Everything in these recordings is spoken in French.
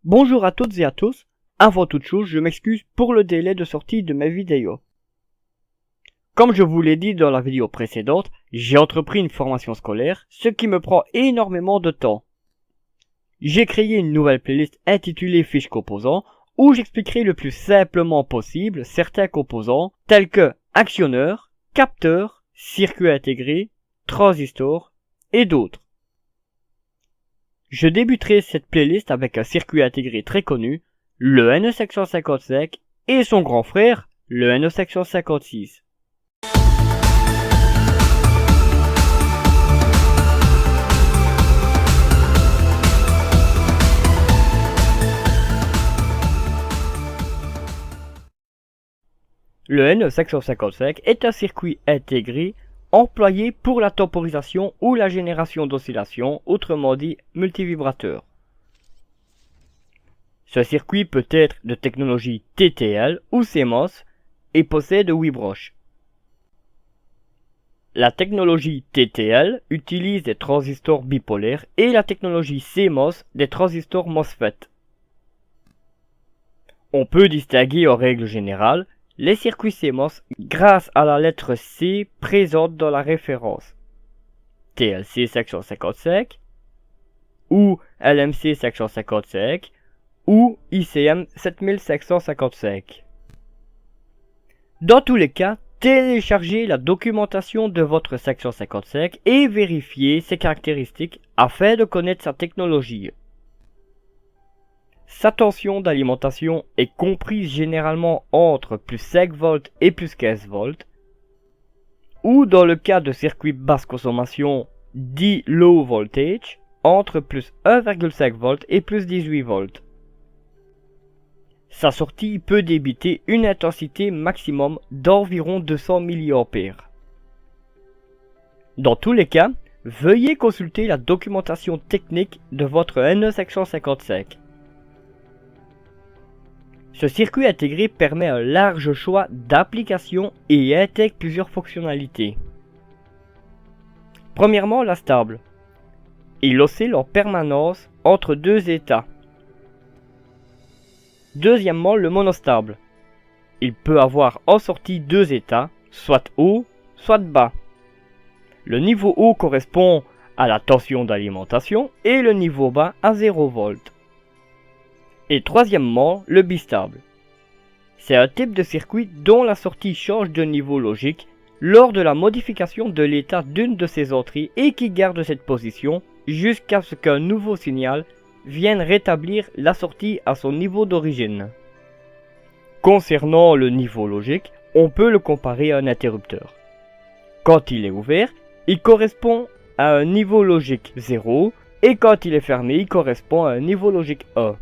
Bonjour à toutes et à tous. Avant toute chose, je m'excuse pour le délai de sortie de mes vidéos. Comme je vous l'ai dit dans la vidéo précédente, j'ai entrepris une formation scolaire, ce qui me prend énormément de temps. J'ai créé une nouvelle playlist intitulée Fiches composants, où j'expliquerai le plus simplement possible certains composants tels que actionneur, capteur, circuit intégré, transistor et d'autres. Je débuterai cette playlist avec un circuit intégré très connu, le NE755 et son grand frère, le NE756. Le NE755 est un circuit intégré employé pour la temporisation ou la génération d'oscillations, autrement dit multivibrateur. Ce circuit peut être de technologie TTL ou CMOS et possède 8 broches. La technologie TTL utilise des transistors bipolaires et la technologie CMOS des transistors MOSFET. On peut distinguer en règle générale les circuits CMOS grâce à la lettre C présente dans la référence. TLC section 55 ou LMC section 55 ou ICM 7555. Dans tous les cas, téléchargez la documentation de votre section 55 et vérifiez ses caractéristiques afin de connaître sa technologie. Sa tension d'alimentation est comprise généralement entre plus 5 volts et plus 15 volts, ou dans le cas de circuits basse consommation, dit low voltage, entre plus 1,5 volts et plus 18 volts. Sa sortie peut débiter une intensité maximum d'environ 200 mA. Dans tous les cas, veuillez consulter la documentation technique de votre NE755. Ce circuit intégré permet un large choix d'applications et intègre plusieurs fonctionnalités. Premièrement, la stable. Il oscille en permanence entre deux états. Deuxièmement, le monostable. Il peut avoir en sortie deux états, soit haut, soit bas. Le niveau haut correspond à la tension d'alimentation et le niveau bas à 0 V. Et troisièmement, le bistable. C'est un type de circuit dont la sortie change de niveau logique lors de la modification de l'état d'une de ses entrées et qui garde cette position jusqu'à ce qu'un nouveau signal vienne rétablir la sortie à son niveau d'origine. Concernant le niveau logique, on peut le comparer à un interrupteur. Quand il est ouvert, il correspond à un niveau logique 0 et quand il est fermé, il correspond à un niveau logique 1.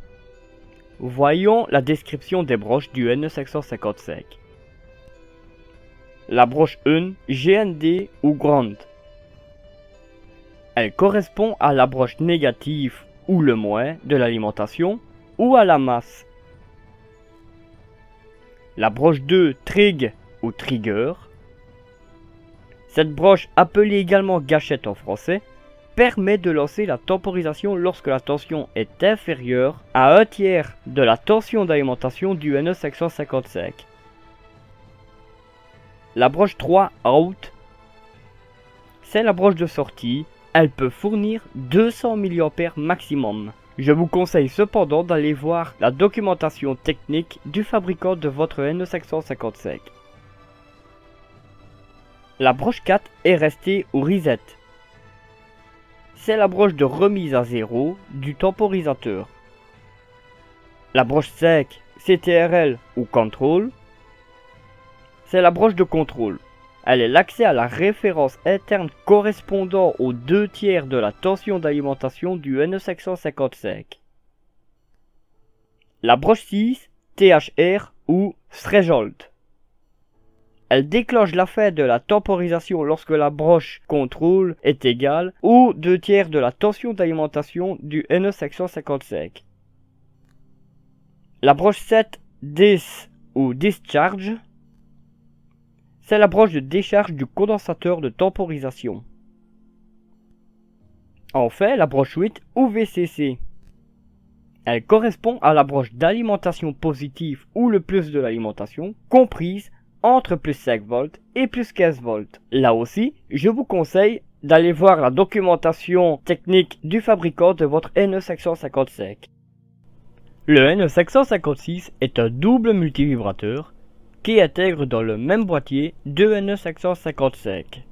Voyons la description des broches du NE755. La broche 1, GND ou ground. Elle correspond à la broche négative ou le moins de l'alimentation ou à la masse. La broche 2, trig ou trigger. Cette broche, appelée également gâchette en français, permet de lancer la temporisation lorsque la tension est inférieure à 1/3 de la tension d'alimentation du NE755. La broche 3 out, c'est la broche de sortie, elle peut fournir 200 mA maximum. Je vous conseille cependant d'aller voir la documentation technique du fabricant de votre NE755. La broche 4 est restée ou reset. C'est la broche de remise à zéro du temporisateur. La broche 5, CTRL ou control, c'est la broche de contrôle. Elle est l'accès à la référence interne correspondant aux 2/3 de la tension d'alimentation du NE755. La broche 6, THR ou threshold. Elle déclenche la fin de la temporisation lorsque la broche contrôle est égale aux 2/3 de la tension d'alimentation du NE755. La broche 7, dis ou discharge, c'est la broche de décharge du condensateur de temporisation. Enfin, la broche 8 ou VCC. Elle correspond à la broche d'alimentation positive ou le plus de l'alimentation, comprise entre plus 5 volts et plus 15 volts. Là aussi, je vous conseille d'aller voir la documentation technique du fabricant de votre NE555. Le NE556 est un double multivibrateur qui intègre dans le même boîtier deux NE555.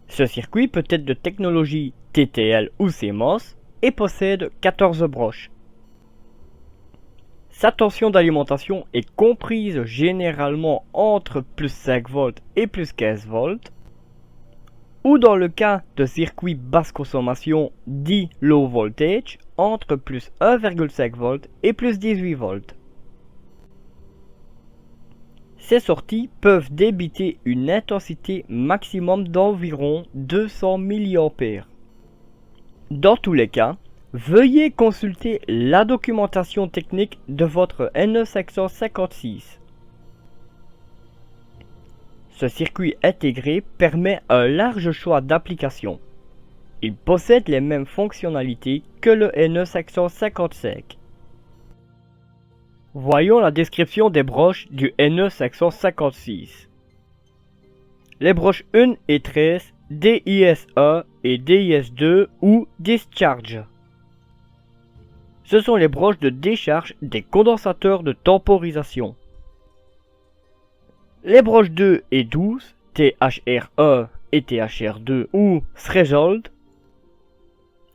Ce circuit peut être de technologie TTL ou CMOS et possède 14 broches. Sa tension d'alimentation est comprise généralement entre plus 5 volts et plus 15 volts, ou dans le cas de circuits basse consommation dit low voltage, entre plus 1,5 volts et plus 18 volts. Ces sorties peuvent débiter une intensité maximum d'environ 200 mA. Dans tous les cas, veuillez consulter la documentation technique de votre NE556. Ce circuit intégré permet un large choix d'applications. Il possède les mêmes fonctionnalités que le NE555. Voyons la description des broches du NE556. Les broches 1 et 13, DIS1 et DIS2 ou Discharge. Ce sont les broches de décharge des condensateurs de temporisation. Les broches 2 et 12, THR1 et THR2 ou Threshold,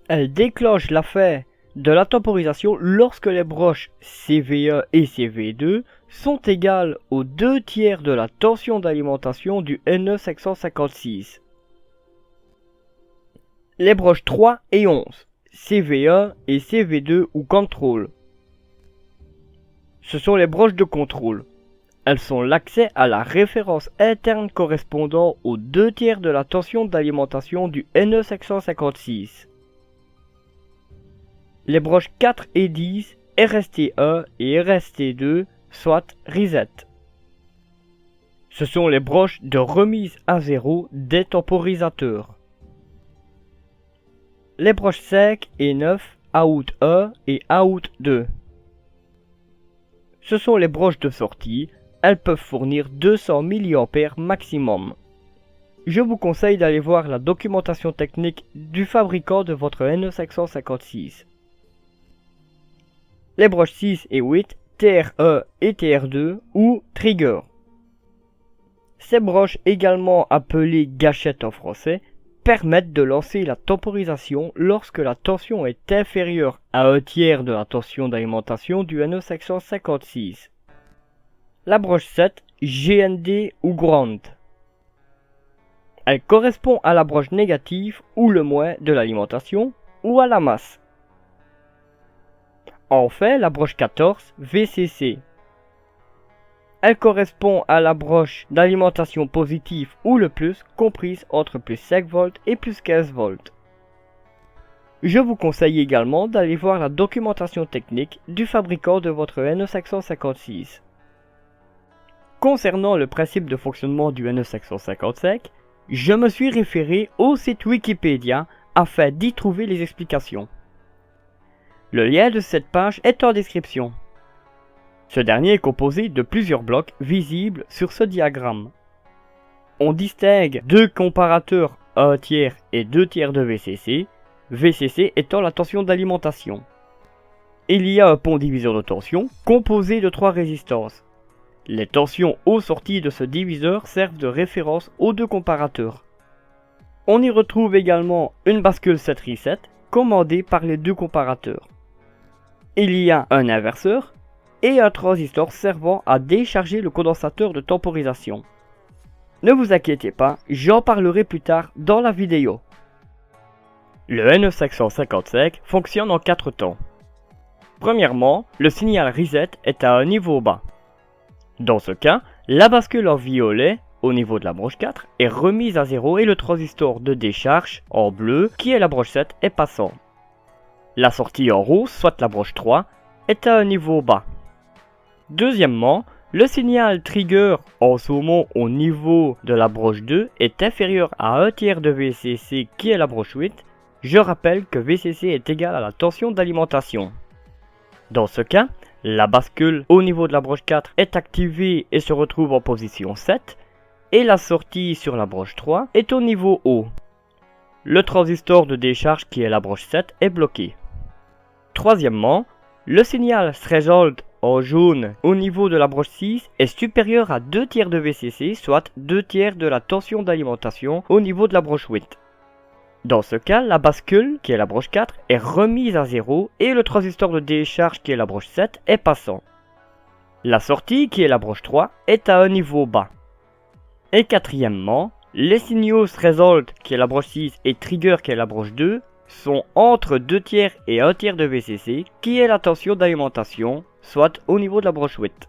elles déclenchent l'affaire de la temporisation lorsque les broches CV1 et CV2 sont égales aux 2/3 de la tension d'alimentation du NE556. Les broches 3 et 11, CV1 et CV2 ou Control. Ce sont les broches de contrôle. Elles sont l'accès à la référence interne correspondant aux 2/3 de la tension d'alimentation du NE556. Les broches 4 et 10, RST1 et RST2, soit Reset. Ce sont les broches de remise à zéro des temporisateurs. Les broches 5 et 9, Out 1 et Out 2. Ce sont les broches de sortie. Elles peuvent fournir 200 mA maximum. Je vous conseille d'aller voir la documentation technique du fabricant de votre NE556. Les broches 6 et 8, TR1 et TR2 ou Trigger. Ces broches, également appelées gâchettes en français, permettent de lancer la temporisation lorsque la tension est inférieure à 1/3 de la tension d'alimentation du NE556. La broche 7, GND ou Ground. Elle correspond à la broche négative ou le moins de l'alimentation ou à la masse. Enfin, la broche 14, VCC. Elle correspond à la broche d'alimentation positive ou le plus, comprise entre plus 5 volts et plus 15 volts. Je vous conseille également d'aller voir la documentation technique du fabricant de votre NE556. Concernant le principe de fonctionnement du NE555, je me suis référé au site Wikipédia afin d'y trouver les explications. Le lien de cette page est en description. Ce dernier est composé de plusieurs blocs visibles sur ce diagramme. On distingue deux comparateurs 1/3 et 2/3 de VCC, VCC étant la tension d'alimentation. Il y a un pont diviseur de tension composé de 3 résistances. Les tensions aux sorties de ce diviseur servent de référence aux deux comparateurs. On y retrouve également une bascule set reset commandée par les deux comparateurs. Il y a un inverseur et un transistor servant à décharger le condensateur de temporisation. Ne vous inquiétez pas, j'en parlerai plus tard dans la vidéo. Le NE555 fonctionne en 4 temps. Premièrement, le signal reset est à un niveau bas. Dans ce cas, la bascule en violet, au niveau de la broche 4, est remise à 0 et le transistor de décharge, en bleu, qui est la broche 7, est passant. La sortie en rose, soit la broche 3, est à un niveau bas. Deuxièmement, le signal trigger en saumon au niveau de la broche 2 est inférieur à 1/3 de VCC qui est la broche 8, Je rappelle que VCC est égal à la tension d'alimentation. Dans ce cas, la bascule au niveau de la broche 4 est activée et se retrouve en position 7, et la sortie sur la broche 3 est au niveau haut. Le transistor de décharge qui est la broche 7 est bloqué. Troisièmement, le signal threshold en jaune au niveau de la broche 6 est supérieur à 2 tiers de VCC, soit 2 tiers de la tension d'alimentation au niveau de la broche 8. Dans ce cas, la bascule, qui est la broche 4, est remise à 0 et le transistor de décharge, qui est la broche 7, est passant. La sortie, qui est la broche 3, est à un niveau bas. Et quatrièmement, les signaux threshold, qui est la broche 6, et trigger, qui est la broche 2, sont entre 2 tiers et 1 tiers de VCC, qui est la tension d'alimentation, soit au niveau de la broche 8.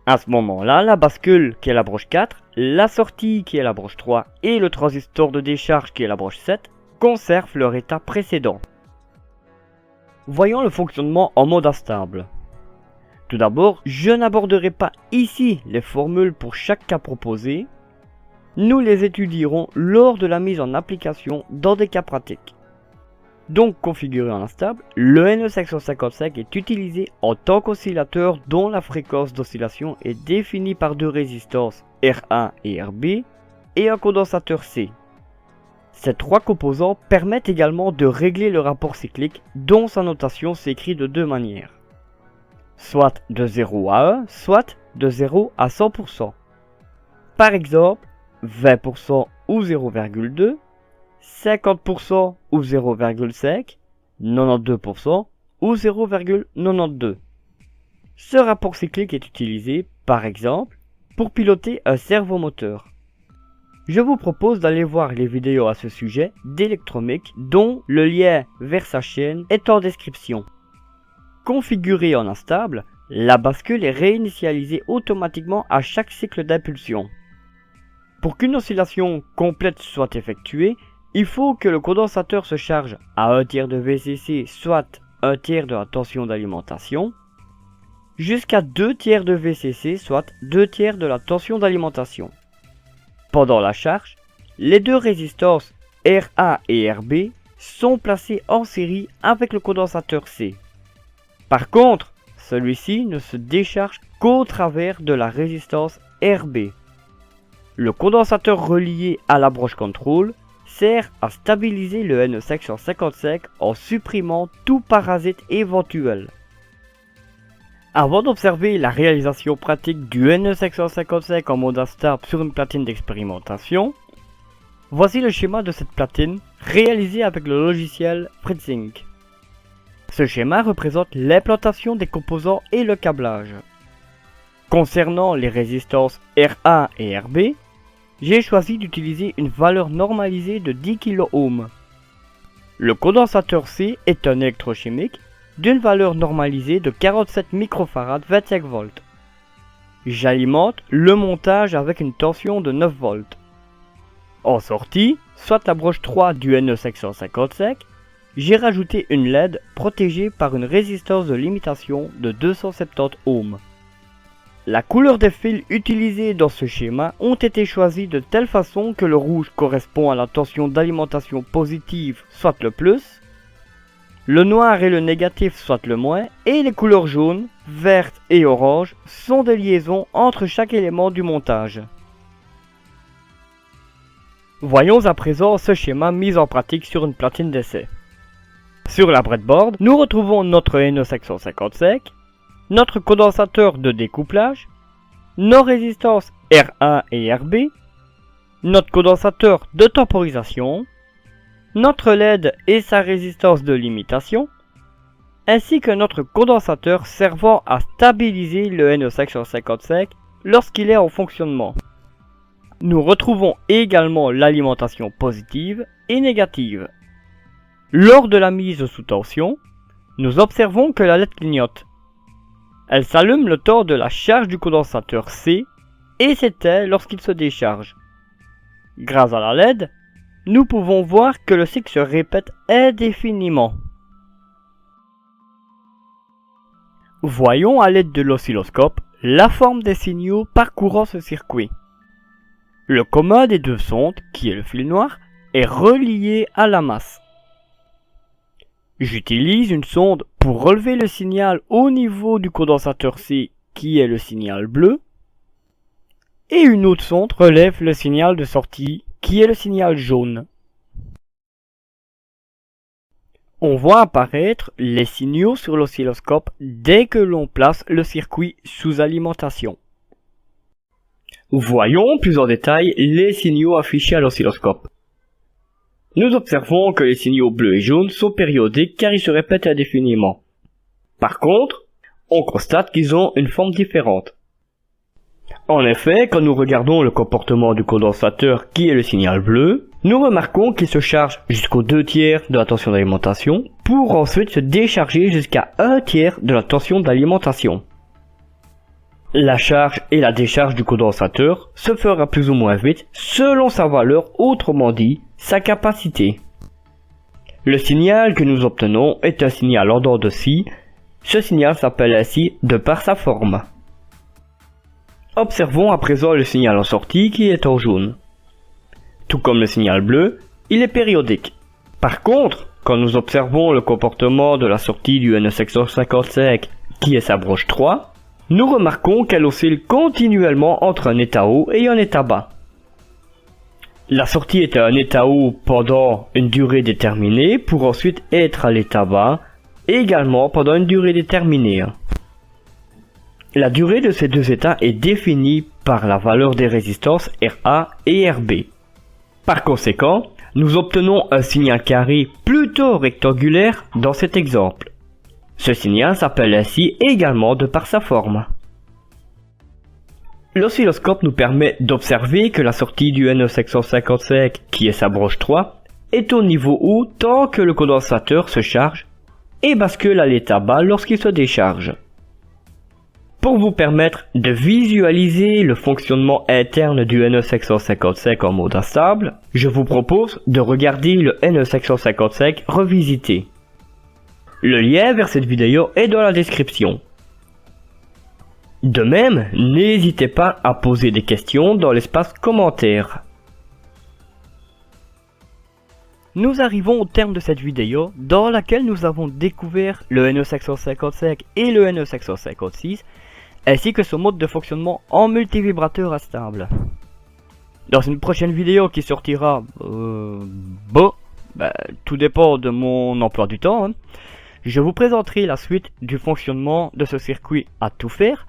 À ce moment-là, la bascule, qui est la broche 4, la sortie, qui est la broche 3, et le transistor de décharge, qui est la broche 7, conservent leur état précédent. Voyons le fonctionnement en mode instable. Tout d'abord, je n'aborderai pas ici les formules pour chaque cas proposé. Nous les étudierons lors de la mise en application dans des cas pratiques. Donc configuré en instable, le NE555 est utilisé en tant qu'oscillateur dont la fréquence d'oscillation est définie par deux résistances R1 et RB et un condensateur C. Ces trois composants permettent également de régler le rapport cyclique dont sa notation s'écrit de deux manières. Soit de 0 à 1, soit de 0 à 100%. Par exemple, 20% ou 0,2, 50% ou 0,5, 92% ou 0,92. Ce rapport cyclique est utilisé, par exemple, pour piloter un servomoteur. Je vous propose d'aller voir les vidéos à ce sujet d'Electromic dont le lien vers sa chaîne est en description. Configurée en instable, la bascule est réinitialisée automatiquement à chaque cycle d'impulsion. Pour qu'une oscillation complète soit effectuée, il faut que le condensateur se charge à 1 tiers de VCC, soit 1 tiers de la tension d'alimentation, jusqu'à 2 tiers de VCC, soit 2 tiers de la tension d'alimentation. Pendant la charge, les deux résistances RA et RB sont placées en série avec le condensateur C. Par contre, celui-ci ne se décharge qu'au travers de la résistance RB. Le condensateur relié à la broche contrôle sert à stabiliser le NE555 en supprimant tout parasite éventuel. Avant d'observer la réalisation pratique du NE555 en mode instable sur une platine d'expérimentation, voici le schéma de cette platine réalisé avec le logiciel FreeSync. Ce schéma représente l'implantation des composants et le câblage. Concernant les résistances RA et RB, j'ai choisi d'utiliser une valeur normalisée de 10 kΩ. Le condensateur C est un électrochimique d'une valeur normalisée de 47 microfarad 25 volts. J'alimente le montage avec une tension de 9 volts. En sortie, soit la broche 3 du NE555, j'ai rajouté une LED protégée par une résistance de limitation de 270 ohms. La couleur des fils utilisés dans ce schéma ont été choisis de telle façon que le rouge correspond à la tension d'alimentation positive, soit le plus, le noir et le négatif, soit le moins, et les couleurs jaune, verte et orange sont des liaisons entre chaque élément du montage. Voyons à présent ce schéma mis en pratique sur une platine d'essai. Sur la breadboard, nous retrouvons notre NE555, notre condensateur de découplage, nos résistances R1 et RB, notre condensateur de temporisation, notre LED et sa résistance de limitation, ainsi que notre condensateur servant à stabiliser le NE555 lorsqu'il est en fonctionnement. Nous retrouvons également l'alimentation positive et négative. Lors de la mise sous tension, nous observons que la LED clignote. Elle s'allume le temps de la charge du condensateur C et s'éteint lorsqu'il se décharge. Grâce à la LED, nous pouvons voir que le cycle se répète indéfiniment. Voyons à l'aide de l'oscilloscope la forme des signaux parcourant ce circuit. Le commun des deux sondes, qui est le fil noir, est relié à la masse. J'utilise une sonde pour relever le signal au niveau du condensateur C qui est le signal bleu et une autre sonde relève le signal de sortie qui est le signal jaune. On voit apparaître les signaux sur l'oscilloscope dès que l'on place le circuit sous alimentation. Voyons plus en détail les signaux affichés à l'oscilloscope. Nous observons que les signaux bleus et jaunes sont périodiques car ils se répètent indéfiniment. Par contre, on constate qu'ils ont une forme différente. En effet, quand nous regardons le comportement du condensateur qui est le signal bleu, nous remarquons qu'il se charge jusqu'aux 2/3 de la tension d'alimentation pour ensuite se décharger jusqu'à 1/3 de la tension d'alimentation. La charge et la décharge du condensateur se fera plus ou moins vite selon sa valeur, autrement dit, sa capacité. Le signal que nous obtenons est un signal en dents de scie. Ce signal s'appelle ainsi de par sa forme. Observons à présent le signal en sortie qui est en jaune. Tout comme le signal bleu, il est périodique. Par contre, quand nous observons le comportement de la sortie du NE755 qui est sa broche 3, nous remarquons qu'elle oscille continuellement entre un état haut et un état bas. La sortie est à un état haut pendant une durée déterminée pour ensuite être à l'état bas, également pendant une durée déterminée. La durée de ces deux états est définie par la valeur des résistances RA et RB. Par conséquent, nous obtenons un signal carré plutôt rectangulaire dans cet exemple. Ce signal s'appelle ainsi également de par sa forme. L'oscilloscope nous permet d'observer que la sortie du NE755, qui est sa broche 3, est au niveau haut tant que le condensateur se charge et bascule à l'état bas lorsqu'il se décharge. Pour vous permettre de visualiser le fonctionnement interne du NE755 en mode instable, je vous propose de regarder le NE755 revisité. Le lien vers cette vidéo est dans la description. De même, n'hésitez pas à poser des questions dans l'espace commentaires. Nous arrivons au terme de cette vidéo dans laquelle nous avons découvert le NE755 et le NE756 ainsi que son mode de fonctionnement en multivibrateur instable. Dans une prochaine vidéo qui sortira, tout dépend de mon emploi du temps, je vous présenterai la suite du fonctionnement de ce circuit à tout faire.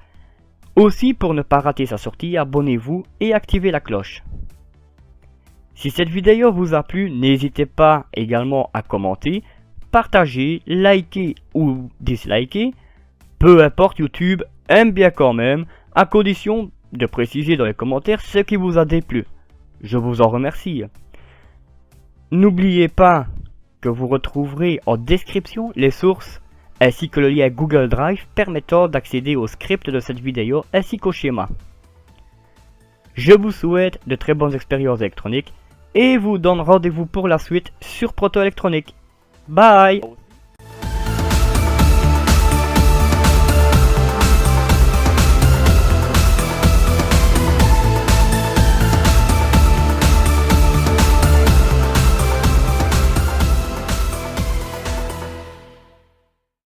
Aussi, pour ne pas rater sa sortie, abonnez-vous et activez la cloche. Si cette vidéo vous a plu, n'hésitez pas également à commenter, partager, liker ou disliker. Peu importe, YouTube aime bien quand même, à condition de préciser dans les commentaires ce qui vous a déplu. Je vous en remercie. N'oubliez pas que vous retrouverez en description les sources ainsi que le lien Google Drive permettant d'accéder au script de cette vidéo ainsi qu'au schéma. Je vous souhaite de très bonnes expériences électroniques et vous donne rendez-vous pour la suite sur Proto Électronique. Bye!